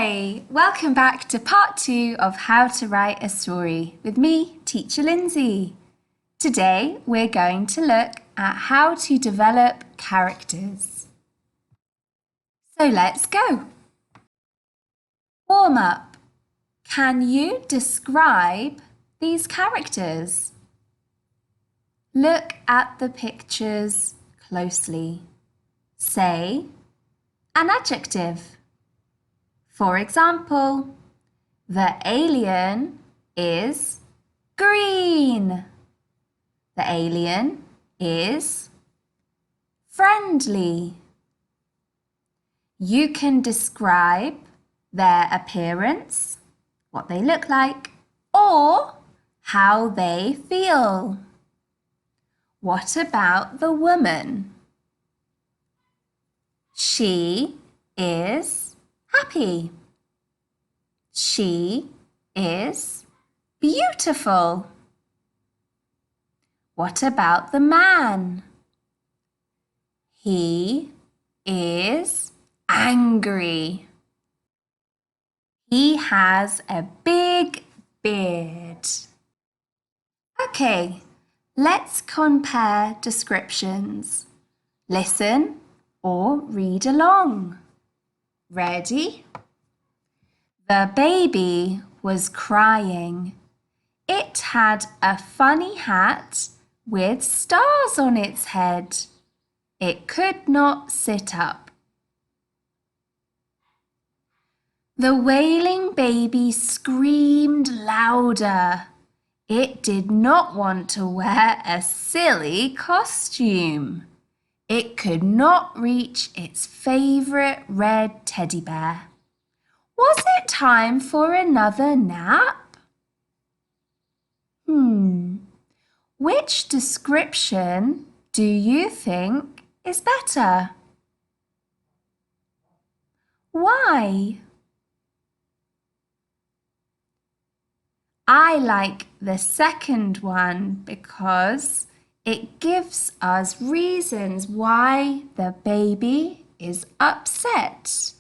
Hi! Welcome back to part 2 of How to Write a Story with me, Teacher Lindsey. Today we're going to look at how to develop characters. So let's go. Warm up. Can you describe these characters? Look at the pictures closely. Say an adjective. For example, the alien is green. The alien is friendly. You can describe their appearance, what they look like, or how they feel. What about the woman? She is happy. She is beautiful. What about the man? He is angry. He has a big beard. Okay, let's compare descriptions. Listen or read along. Ready? The baby was crying. It had a funny hat with stars on its head. It could not sit up. The wailing baby screamed louder. It did not want to wear a silly costume. It could not reach its favorite red teddy bear. Was it time for another nap? Which description do you think is better? Why? I like the second one because it gives us reasons why the baby is upset.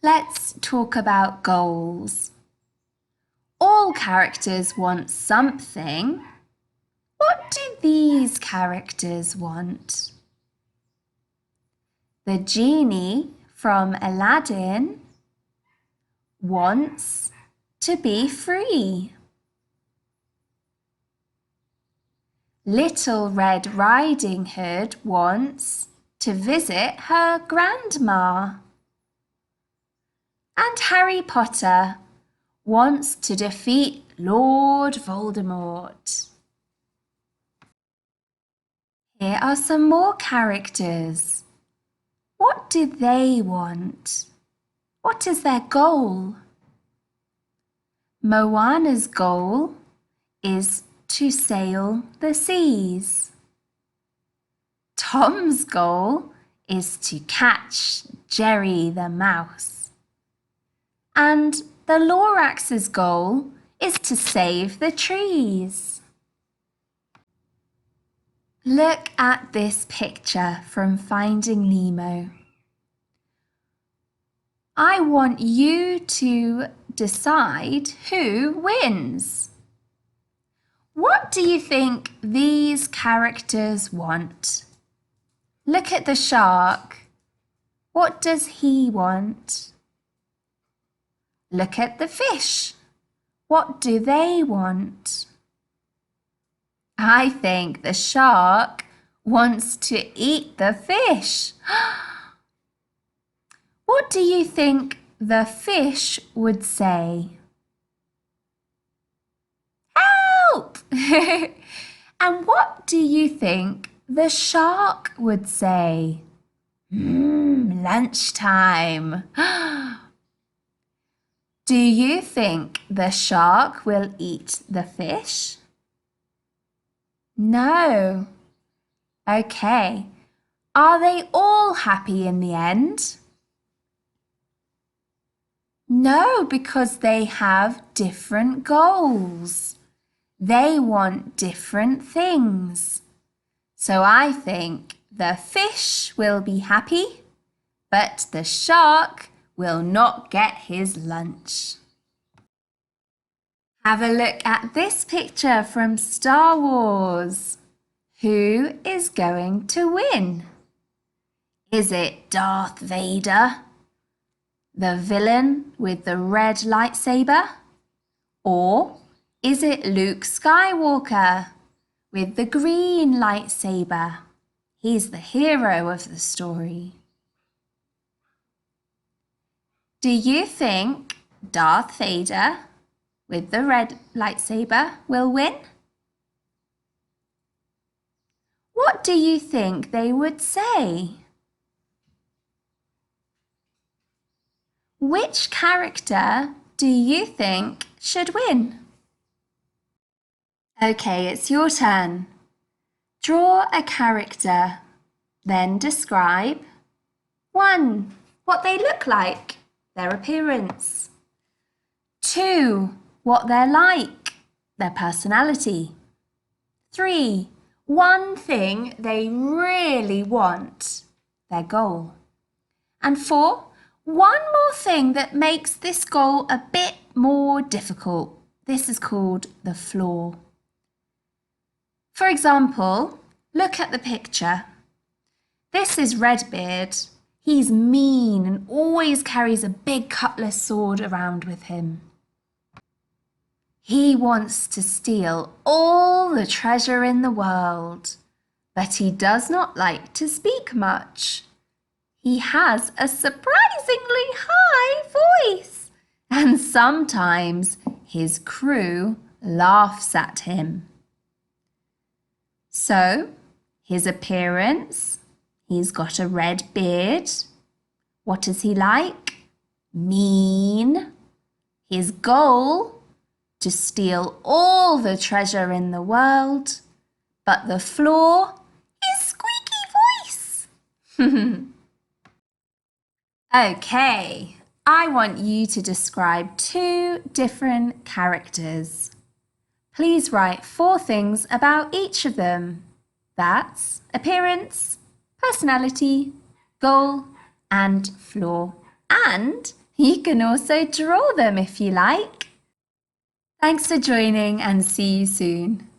Let's talk about goals. All characters want something. What do these characters want? The genie from Aladdin wants to be free. Little Red Riding Hood wants to visit her grandma. And Harry Potter wants to defeat Lord Voldemort. Here are some more characters. What do they want? What is their goal? Moana's goal is to sail the seas. Tom's goal is to catch Jerry the mouse. And the Lorax's goal is to save the trees. Look at this picture from Finding Nemo. I want you to decide who wins. What do you think these characters want? Look at the shark. What does he want? Look at the fish. What do they want? I think the shark wants to eat the fish. What do you think the fish would say? Help! And what do you think the shark would say? Lunchtime. Do you think the shark will eat the fish? No. Okay. Are they all happy in the end? No, because they have different goals. They want different things. So I think the fish will be happy, but the shark will not get his lunch. Have a look at this picture from Star Wars. Who is going to win? Is it Darth Vader, the villain with the red lightsaber? Or is it Luke Skywalker with the green lightsaber? He's the hero of the story. Do you think Darth Vader with the red lightsaber will win? What do you think they would say? Which character do you think should win? Okay, it's your turn. Draw a character, then describe 1. What they look like, their appearance. 2. What they're like, their personality. 3. One thing they really want, their goal. And 4. One more thing that makes this goal a bit more difficult. This is called the flaw. For example, look at the picture. This is Redbeard. He's mean and always carries a big cutlass sword around with him. He wants to steal all the treasure in the world, but he does not like to speak much. He has a surprisingly high voice, and sometimes his crew laughs at him. So, his appearance, he's got a red beard. What is he like? Mean. His goal, to steal all the treasure in the world. But the flaw, his squeaky voice. Okay, I want you to describe 2 different characters. Please write 4 things about each of them. That's appearance, personality, goal, and flaw. And you can also draw them if you like. Thanks for joining and see you soon.